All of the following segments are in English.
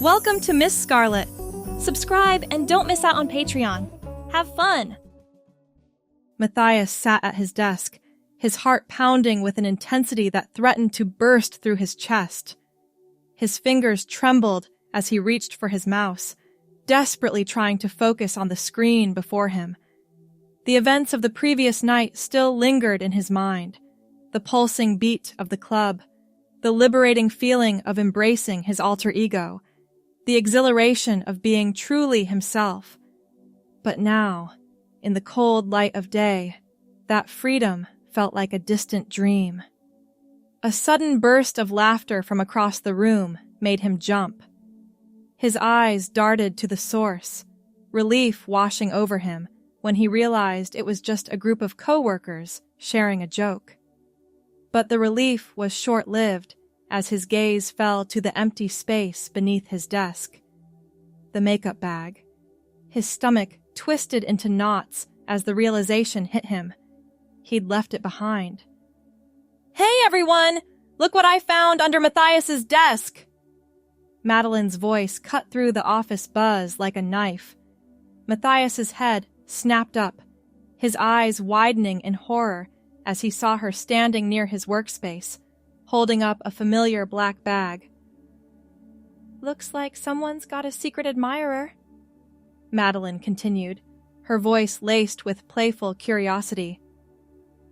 Welcome to Miss Scarlett. Subscribe and don't miss out on Patreon. Have fun! Matthias sat at his desk, his heart pounding with an intensity that threatened to burst through his chest. His fingers trembled as he reached for his mouse, desperately trying to focus on the screen before him. The events of the previous night still lingered in his mind, the pulsing beat of the club, the liberating feeling of embracing his alter ego, the exhilaration of being truly himself. But now, in the cold light of day, that freedom felt like a distant dream. A sudden burst of laughter from across the room made him jump. His eyes darted to the source, relief washing over him when he realized it was just a group of coworkers sharing a joke. But the relief was short-lived as his gaze fell to the empty space beneath his desk. The makeup bag. His stomach twisted into knots as the realization hit him. He'd left it behind. "Hey, everyone! Look what I found under Matthias's desk!" Madeline's voice cut through the office buzz like a knife. Matthias's head snapped up, his eyes widening in horror as he saw her standing near his workspace, holding up a familiar black bag. "Looks like someone's got a secret admirer," Madeline continued, her voice laced with playful curiosity.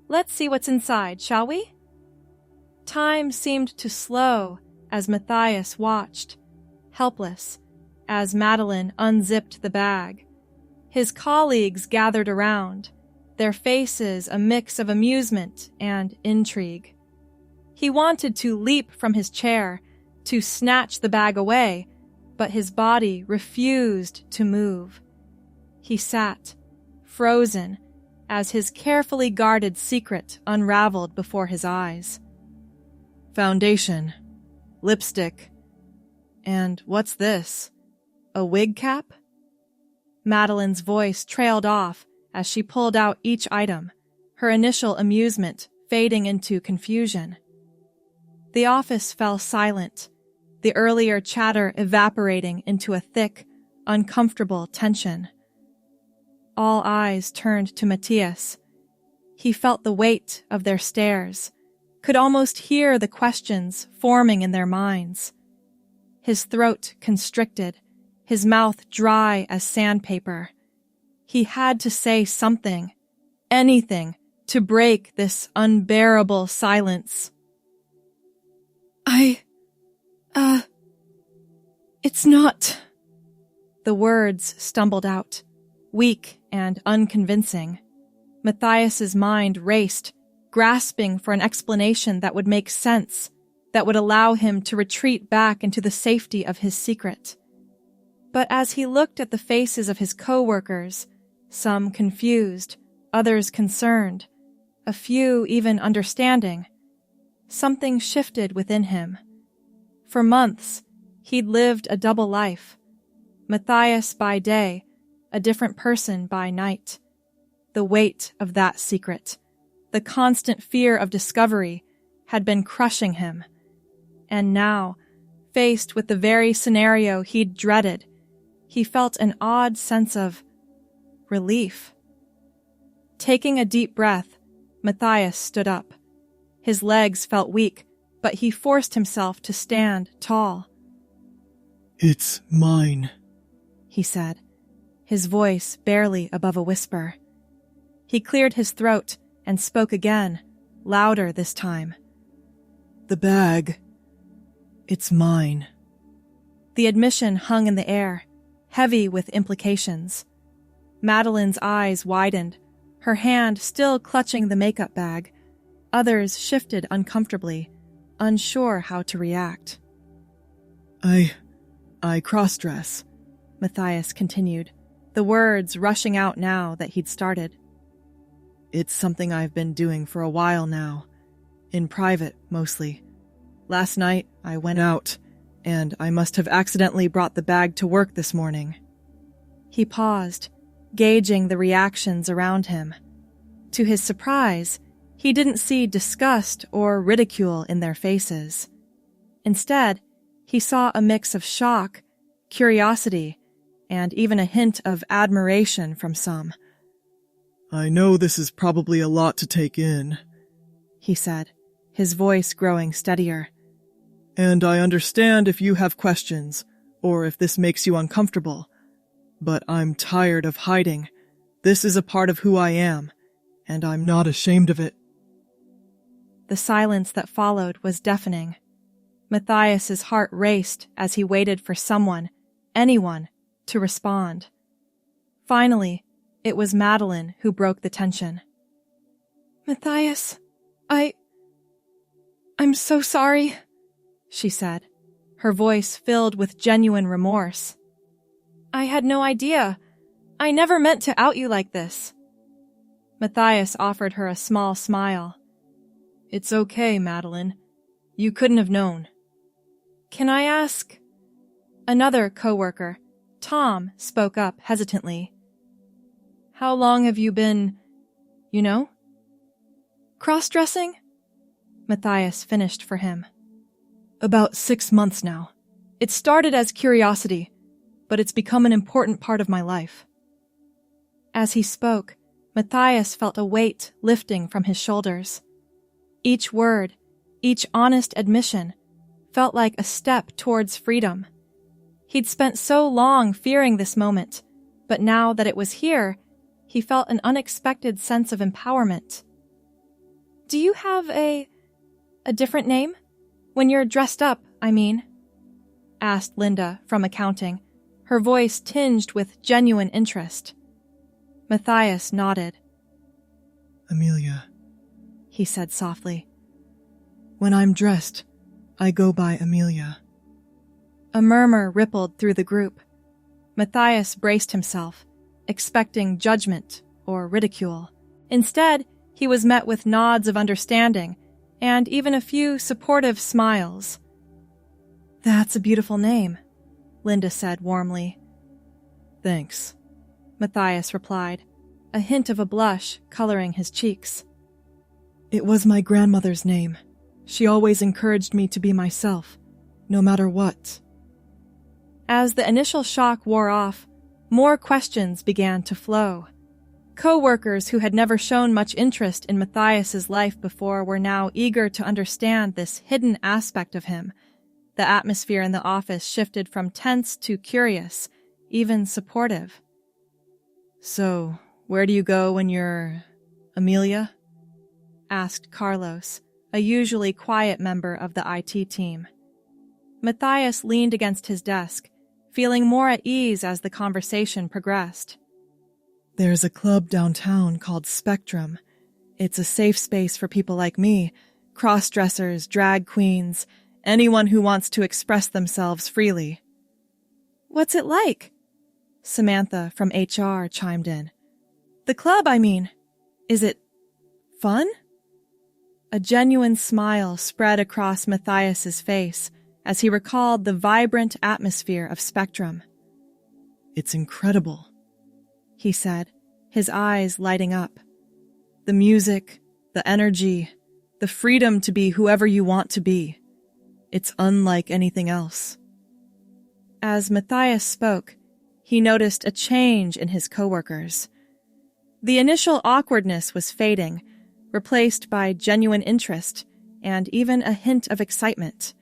"Let's see what's inside, shall we?" Time seemed to slow as Matthias watched, helpless, as Madeline unzipped the bag. His colleagues gathered around, their faces a mix of amusement and intrigue. He wanted to leap from his chair, to snatch the bag away, but his body refused to move. He sat, frozen, as his carefully guarded secret unraveled before his eyes. Foundation, lipstick, and what's this? A wig cap? Madeline's voice trailed off as she pulled out each item, her initial amusement fading into confusion. The office fell silent, the earlier chatter evaporating into a thick, uncomfortable tension. All eyes turned to Matthias. He felt the weight of their stares, could almost hear the questions forming in their minds. His throat constricted, his mouth dry as sandpaper. He had to say something, anything, to break this unbearable silence. It's not... The words stumbled out, weak and unconvincing. Matthias's mind raced, grasping for an explanation that would make sense, that would allow him to retreat back into the safety of his secret. But as he looked at the faces of his coworkers, some confused, others concerned, a few even understanding, something shifted within him. For months, he'd lived a double life. Matthias by day, a different person by night. The weight of that secret, the constant fear of discovery, had been crushing him. And now, faced with the very scenario he'd dreaded, he felt an odd sense of relief. Taking a deep breath, Matthias stood up. His legs felt weak, but he forced himself to stand tall. "It's mine," he said, his voice barely above a whisper. He cleared his throat and spoke again, louder this time. "The bag. It's mine." The admission hung in the air, heavy with implications. Madeline's eyes widened, her hand still clutching the makeup bag. Others shifted uncomfortably, unsure how to react. I crossdress," Matthias continued, the words rushing out now that he'd started. "It's something I've been doing for a while now, in private mostly. Last night I went out, and I must have accidentally brought the bag to work this morning." He paused, gauging the reactions around him. To his surprise, he didn't see disgust or ridicule in their faces. Instead, he saw a mix of shock curiosity, and even a hint of admiration from some. "I know this is probably a lot to take in," he said, his voice growing steadier. "And I understand if you have questions, or if this makes you uncomfortable. But I'm tired of hiding. This is a part of who I am, and I'm not ashamed of it." The silence that followed was deafening. Matthias's heart raced as he waited for someone, anyone, to respond. Finally, it was Madeline who broke the tension. "Matthias, I'm so sorry," she said, her voice filled with genuine remorse. "I had no idea. I never meant to out you like this." Matthias offered her a small smile. "It's okay, Madeline. You couldn't have known." "Can I ask?" Another coworker, Tom, spoke up hesitantly. "How long have you been, crossdressing?" Matthias finished for him. "About 6 months now. It started as curiosity, but it's become an important part of my life." As he spoke, Matthias felt a weight lifting from his shoulders. Each word, each honest admission, felt like a step towards freedom. He'd spent so long fearing this moment, but now that it was here, he felt an unexpected sense of empowerment. "Do you have a different name? When you're dressed up, I mean?" asked Linda from accounting, her voice tinged with genuine interest. Matthias nodded. "Amelia," he said softly. "When I'm dressed, I go by Amelia." A murmur rippled through the group. Matthias braced himself, expecting judgment or ridicule. Instead, he was met with nods of understanding and even a few supportive smiles. "That's a beautiful name," Linda said warmly. "Thanks," Matthias replied, a hint of a blush coloring his cheeks. "It was my grandmother's name. She always encouraged me to be myself, no matter what." As the initial shock wore off, more questions began to flow. Co-workers who had never shown much interest in Matthias's life before were now eager to understand this hidden aspect of him. The atmosphere in the office shifted from tense to curious, even supportive. "So, where do you go when you're Amelia?" asked Carlos, a usually quiet member of the IT team. Matthias leaned against his desk, feeling more at ease as the conversation progressed. "There's a club downtown called Spectrum. It's a safe space for people like me, cross-dressers, drag queens, anyone who wants to express themselves freely." "What's it like?" Samantha from HR chimed in. "The club, I mean. Is it fun?" A genuine smile spread across Matthias's face as he recalled the vibrant atmosphere of Spectrum. "It's incredible," he said, his eyes lighting up. "The music, the energy, the freedom to be whoever you want to be. It's unlike anything else." As Matthias spoke, he noticed a change in his coworkers. The initial awkwardness was fading, replaced by genuine interest and even a hint of excitement.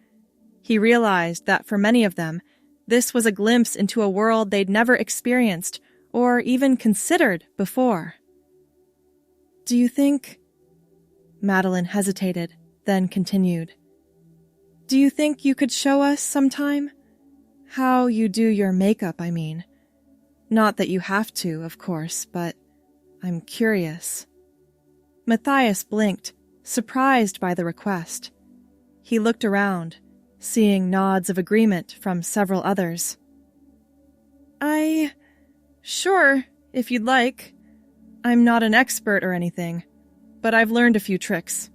He realized that for many of them, this was a glimpse into a world they'd never experienced or even considered before. "Do you think—" Madeline hesitated, then continued. "Do you think you could show us sometime? How you do your makeup, I mean. Not that you have to, of course, but I'm curious." Matthias blinked, surprised by the request. He looked around, seeing nods of agreement from several others. Sure, if you'd like. I'm not an expert or anything, but I've learned a few tricks."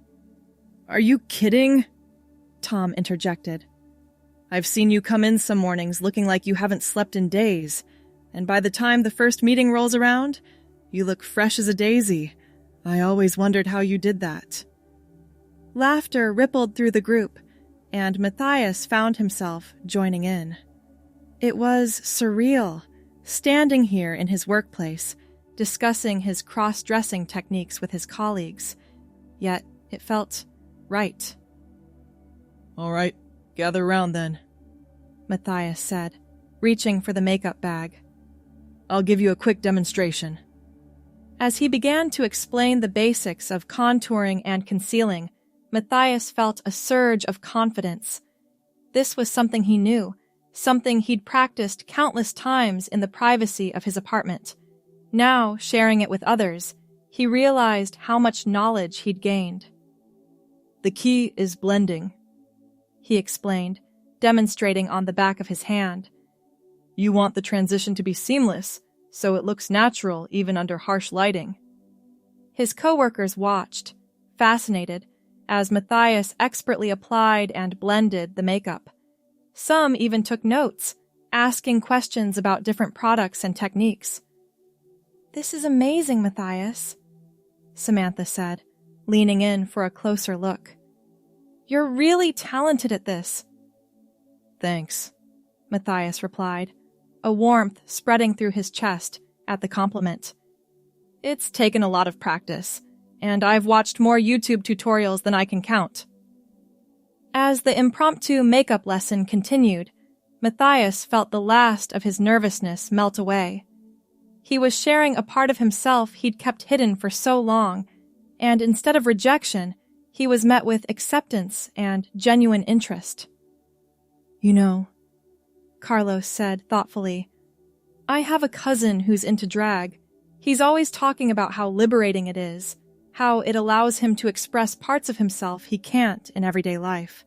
"Are you kidding?" Tom interjected. "I've seen you come in some mornings looking like you haven't slept in days, and by the time the first meeting rolls around, you look fresh as a daisy. I always wondered how you did that." Laughter rippled through the group, and Matthias found himself joining in. It was surreal, standing here in his workplace, discussing his cross-dressing techniques with his colleagues. Yet it felt right. All right, gather round then, Matthias said, reaching for the makeup bag. I'll give you a quick demonstration. As he began to explain the basics of contouring and concealing, Matthias felt a surge of confidence. This was something he knew, something he'd practiced countless times in the privacy of his apartment. Now, sharing it with others, he realized how much knowledge he'd gained. The key is blending, he explained, demonstrating on the back of his hand. You want the transition to be seamless, so it looks natural even under harsh lighting. His coworkers watched, fascinated, as Matthias expertly applied and blended the makeup. Some even took notes, asking questions about different products and techniques. "This is amazing, Matthias," Samantha said, leaning in for a closer look. "You're really talented at this." "Thanks," Matthias replied, a warmth spreading through his chest at the compliment. "It's taken a lot of practice, and I've watched more YouTube tutorials than I can count." As the impromptu makeup lesson continued, Matthias felt the last of his nervousness melt away. He was sharing a part of himself he'd kept hidden for so long, and instead of rejection, he was met with acceptance and genuine interest. "You know," Carlos said thoughtfully, "I have a cousin who's into drag. He's always talking about how liberating it is, how it allows him to express parts of himself he can't in everyday life."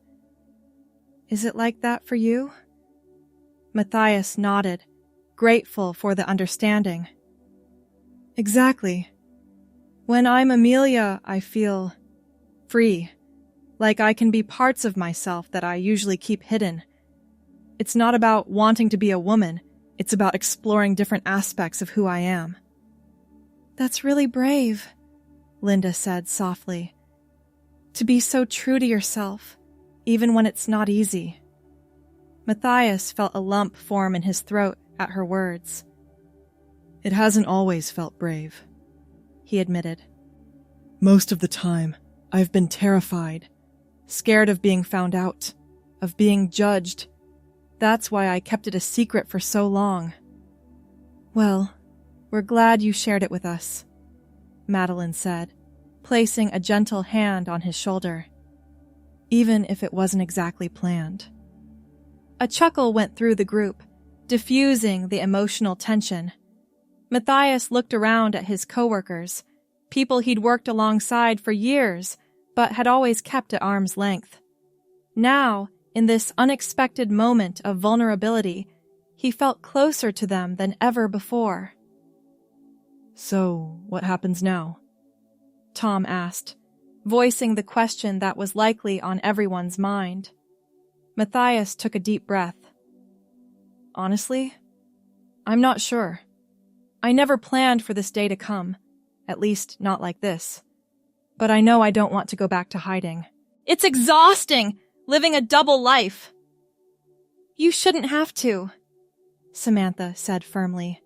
"Is it like that for you?" Matthias nodded, grateful for the understanding. "Exactly. When I'm Amelia, I feel free, like I can be parts of myself that I usually keep hidden. It's not about wanting to be a woman, it's about exploring different aspects of who I am." "That's really brave," Linda said softly. "To be so true to yourself, even when it's not easy." Matthias felt a lump form in his throat at her words. "It hasn't always felt brave," he admitted. "Most of the time, I've been terrified, scared of being found out, of being judged. That's why I kept it a secret for so long." "Well, we're glad you shared it with us," Madeline said, placing a gentle hand on his shoulder. "Even if it wasn't exactly planned." A chuckle went through the group, diffusing the emotional tension. Matthias looked around at his coworkers, people he'd worked alongside for years, but had always kept at arm's length. Now, in this unexpected moment of vulnerability, he felt closer to them than ever before. "So, what happens now?" Tom asked, voicing the question that was likely on everyone's mind. Matthias took a deep breath. "Honestly, I'm not sure. I never planned for this day to come, at least not like this. But I know I don't want to go back to hiding. It's exhausting, living a double life." "You shouldn't have to," Samantha said firmly.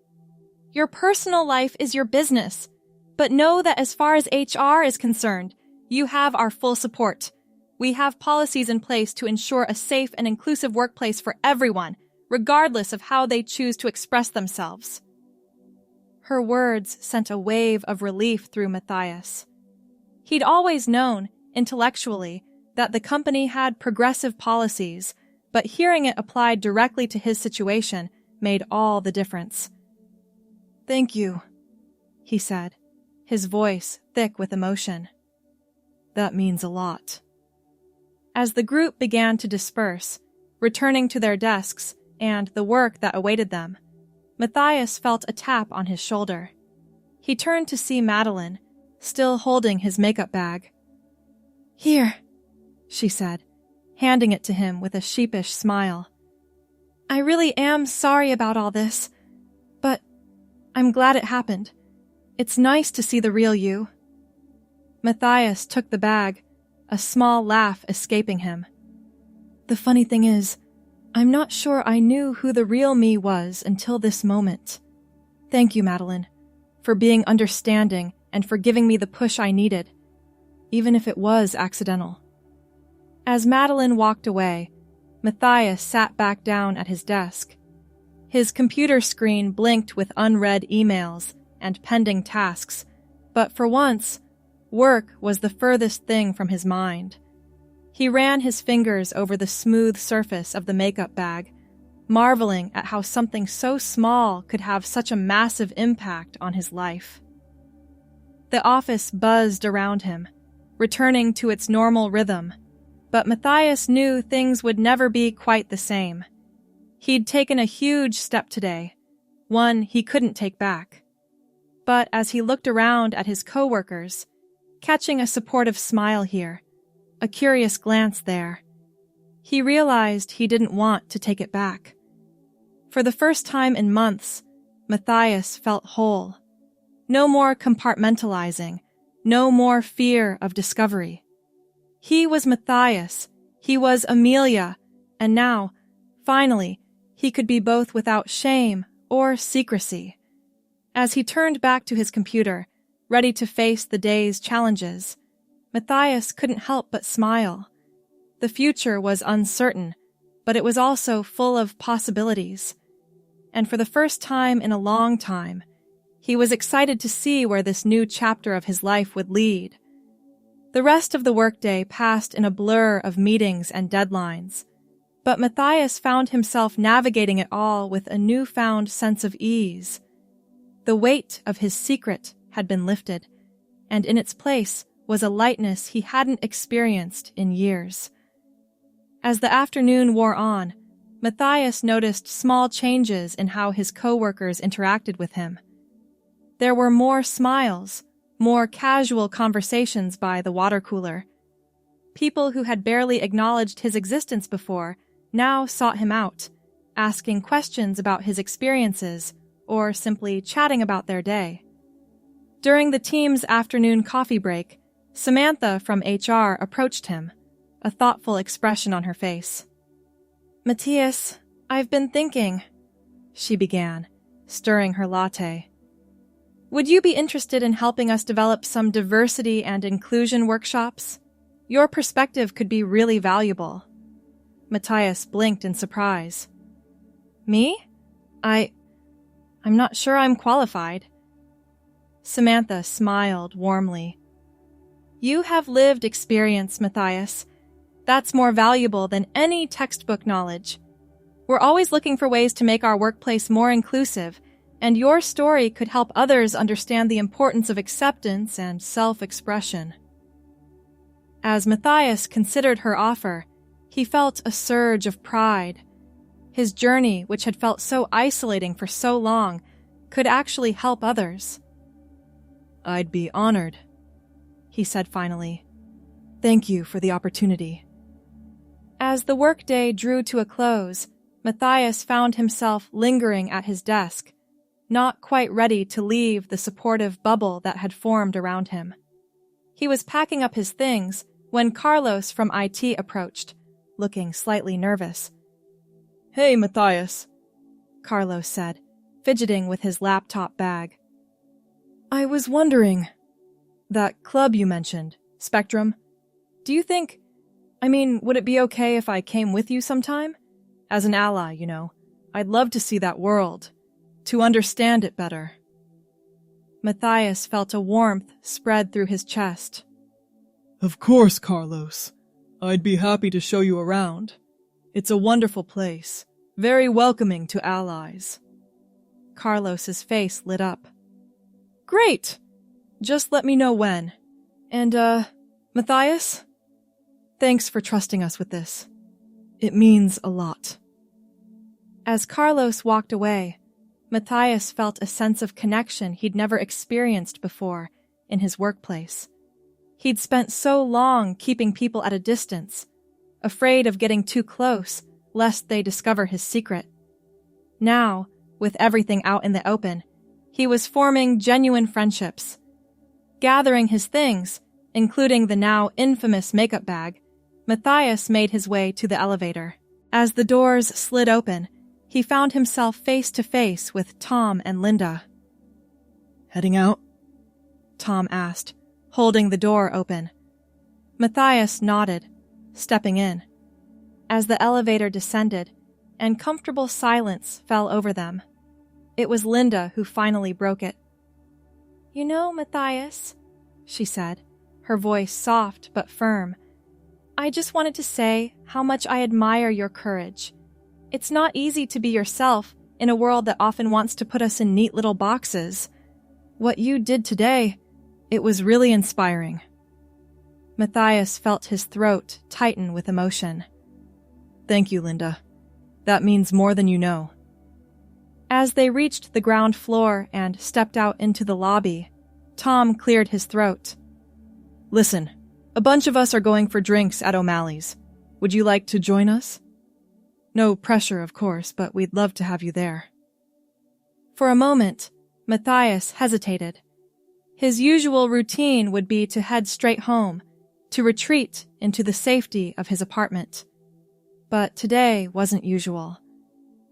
"Your personal life is your business, but know that as far as HR is concerned, you have our full support. We have policies in place to ensure a safe and inclusive workplace for everyone, regardless of how they choose to express themselves." Her words sent a wave of relief through Matthias. He'd always known, intellectually, that the company had progressive policies, but hearing it applied directly to his situation made all the difference. "Thank you," he said, his voice thick with emotion. "That means a lot." As the group began to disperse, returning to their desks and the work that awaited them, Matthias felt a tap on his shoulder. He turned to see Madeline, still holding his makeup bag. "Here," she said, handing it to him with a sheepish smile. "I really am sorry about all this, but I'm glad it happened. It's nice to see the real you." Matthias took the bag, a small laugh escaping him. "The funny thing is, I'm not sure I knew who the real me was until this moment. Thank you, Madeline, for being understanding and for giving me the push I needed, even if it was accidental. As Madeline walked away, Matthias sat back down at his desk. His computer screen blinked with unread emails and pending tasks, but for once, work was the furthest thing from his mind. He ran his fingers over the smooth surface of the makeup bag, marveling at how something so small could have such a massive impact on his life. The office buzzed around him, returning to its normal rhythm, but Matthias knew things would never be quite the same. He'd taken a huge step today, one he couldn't take back. But as he looked around at his coworkers, catching a supportive smile here, a curious glance there, he realized he didn't want to take it back. For the first time in months, Matthias felt whole. No more compartmentalizing, no more fear of discovery. He was Matthias, he was Amelia, and now, finally, he could be both without shame or secrecy. As he turned back to his computer, ready to face the day's challenges, Matthias couldn't help but smile. The future was uncertain, but it was also full of possibilities. And for the first time in a long time, he was excited to see where this new chapter of his life would lead. The rest of the workday passed in a blur of meetings and deadlines, but Matthias found himself navigating it all with a newfound sense of ease. The weight of his secret had been lifted, and in its place was a lightness he hadn't experienced in years. As the afternoon wore on, Matthias noticed small changes in how his coworkers interacted with him. There were more smiles, more casual conversations by the water cooler. People who had barely acknowledged his existence before now sought him out, asking questions about his experiences or simply chatting about their day. During the team's afternoon coffee break, Samantha from HR approached him, a thoughtful expression on her face. "Matthias, I've been thinking," she began, stirring her latte. "Would you be interested in helping us develop some diversity and inclusion workshops? Your perspective could be really valuable." Matthias blinked in surprise. "Me? I'm not sure I'm qualified." Samantha smiled warmly. "You have lived experience, Matthias. That's more valuable than any textbook knowledge. We're always looking for ways to make our workplace more inclusive, and your story could help others understand the importance of acceptance and self-expression." As Matthias considered her offer, he felt a surge of pride. His journey, which had felt so isolating for so long, could actually help others. "I'd be honored," he said finally. "Thank you for the opportunity." As the workday drew to a close, Matthias found himself lingering at his desk, not quite ready to leave the supportive bubble that had formed around him. He was packing up his things when Carlos from IT approached, looking slightly nervous. "Hey, Matthias," Carlos said, fidgeting with his laptop bag. "I was wondering, that club you mentioned, Spectrum, do you think, would it be okay if I came with you sometime? As an ally, you know. I'd love to see that world, to understand it better." Matthias felt a warmth spread through his chest. "Of course, Carlos. I'd be happy to show you around. It's a wonderful place, very welcoming to allies." Carlos's face lit up. "Great! Just let me know when. And, Matthias? Thanks for trusting us with this. It means a lot." As Carlos walked away, Matthias felt a sense of connection he'd never experienced before in his workplace. He'd spent so long keeping people at a distance, afraid of getting too close lest they discover his secret. Now, with everything out in the open, he was forming genuine friendships. Gathering his things, including the now infamous makeup bag, Matthias made his way to the elevator. As the doors slid open, he found himself face to face with Tom and Linda. Heading out? Tom asked, holding the door open. Matthias nodded, stepping in. As the elevator descended, and comfortable silence fell over them, it was Linda who finally broke it. "You know, Matthias," she said, her voice soft but firm, "I just wanted to say how much I admire your courage. It's not easy to be yourself in a world that often wants to put us in neat little boxes. What you did today, it was really inspiring." Matthias felt his throat tighten with emotion. "Thank you, Linda. That means more than you know." As they reached the ground floor and stepped out into the lobby, Tom cleared his throat. "Listen, a bunch of us are going for drinks at O'Malley's. Would you like to join us? No pressure, of course, but we'd love to have you there." For a moment, Matthias hesitated. His usual routine would be to head straight home, to retreat into the safety of his apartment. But today wasn't usual.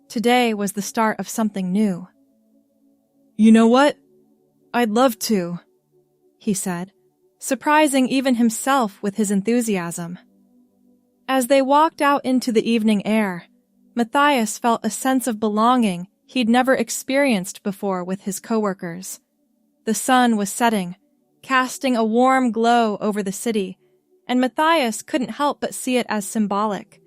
Today was the start of something new. "You know what? I'd love to," he said, surprising even himself with his enthusiasm. As they walked out into the evening air, Matthias felt a sense of belonging he'd never experienced before with his coworkers. The sun was setting, casting a warm glow over the city, and Matthias couldn't help but see it as symbolic,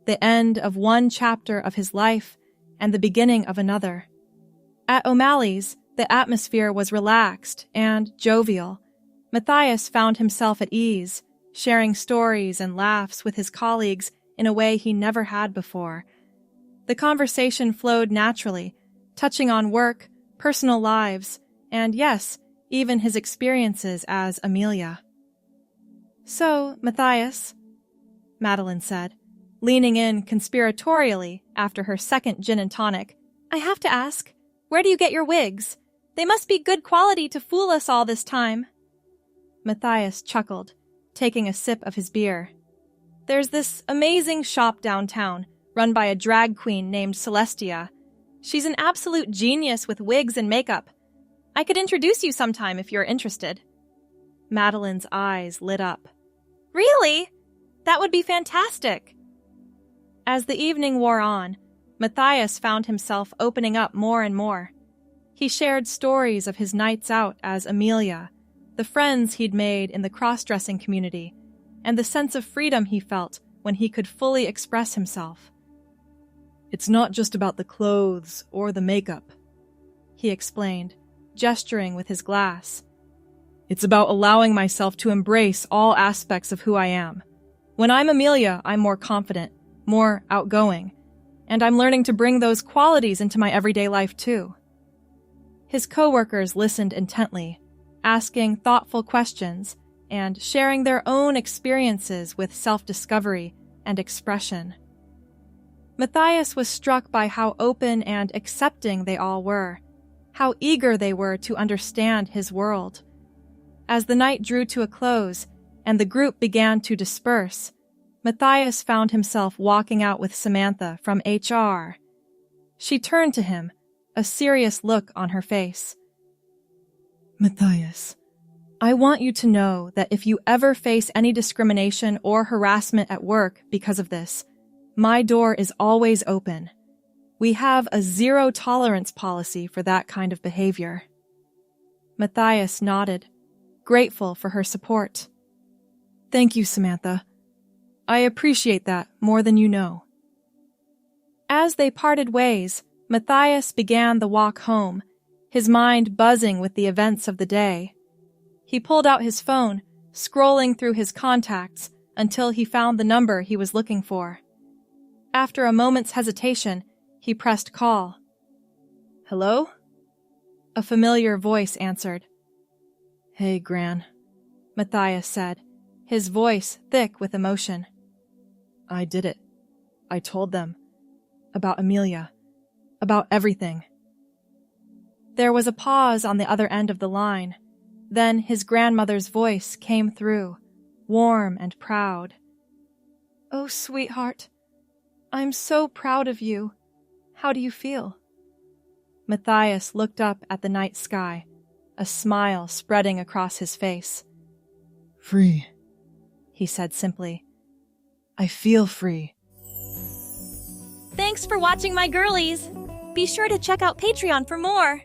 the end of one chapter of his life and the beginning of another. At O'Malley's, the atmosphere was relaxed and jovial. Matthias found himself at ease, sharing stories and laughs with his colleagues in a way he never had before. The conversation flowed naturally, touching on work, personal lives, and yes, even his experiences as Amelia. "So, Matthias," Madeline said, leaning in conspiratorially after her second gin and tonic, "I have to ask, where do you get your wigs? They must be good quality to fool us all this time." Matthias chuckled, taking a sip of his beer. "There's this amazing shop downtown, run by a drag queen named Celestia. She's an absolute genius with wigs and makeup. I could introduce you sometime if you're interested." Madeline's eyes lit up. "Really? That would be fantastic." As the evening wore on, Matthias found himself opening up more and more. He shared stories of his nights out as Amelia, the friends he'd made in the crossdressing community, and the sense of freedom he felt when he could fully express himself. "It's not just about the clothes or the makeup," he explained, gesturing with his glass. "It's about allowing myself to embrace all aspects of who I am. When I'm Amelia, I'm more confident, more outgoing, and I'm learning to bring those qualities into my everyday life too." His coworkers listened intently, asking thoughtful questions and sharing their own experiences with self-discovery and expression. Matthias was struck by how open and accepting they all were, how eager they were to understand his world. As the night drew to a close and the group began to disperse, Matthias found himself walking out with Samantha from HR. She turned to him, a serious look on her face. "Matthias, I want you to know that if you ever face any discrimination or harassment at work because of this, my door is always open. We have a zero-tolerance policy for that kind of behavior." Matthias nodded, grateful for her support. "Thank you, Samantha. I appreciate that more than you know." As they parted ways, Matthias began the walk home, his mind buzzing with the events of the day. He pulled out his phone, scrolling through his contacts until he found the number he was looking for. After a moment's hesitation, he pressed call. "Hello?" A familiar voice answered. "Hey, Gran," Matthias said, his voice thick with emotion. "I did it. I told them. About Amelia. About everything." There was a pause on the other end of the line. Then his grandmother's voice came through, warm and proud. "Oh, sweetheart, I'm so proud of you. How do you feel? Matthias looked up at the night sky, a smile spreading across his face. Free, He said simply. I feel free. Thanks for watching my girlies. Be sure to check out Patreon for more.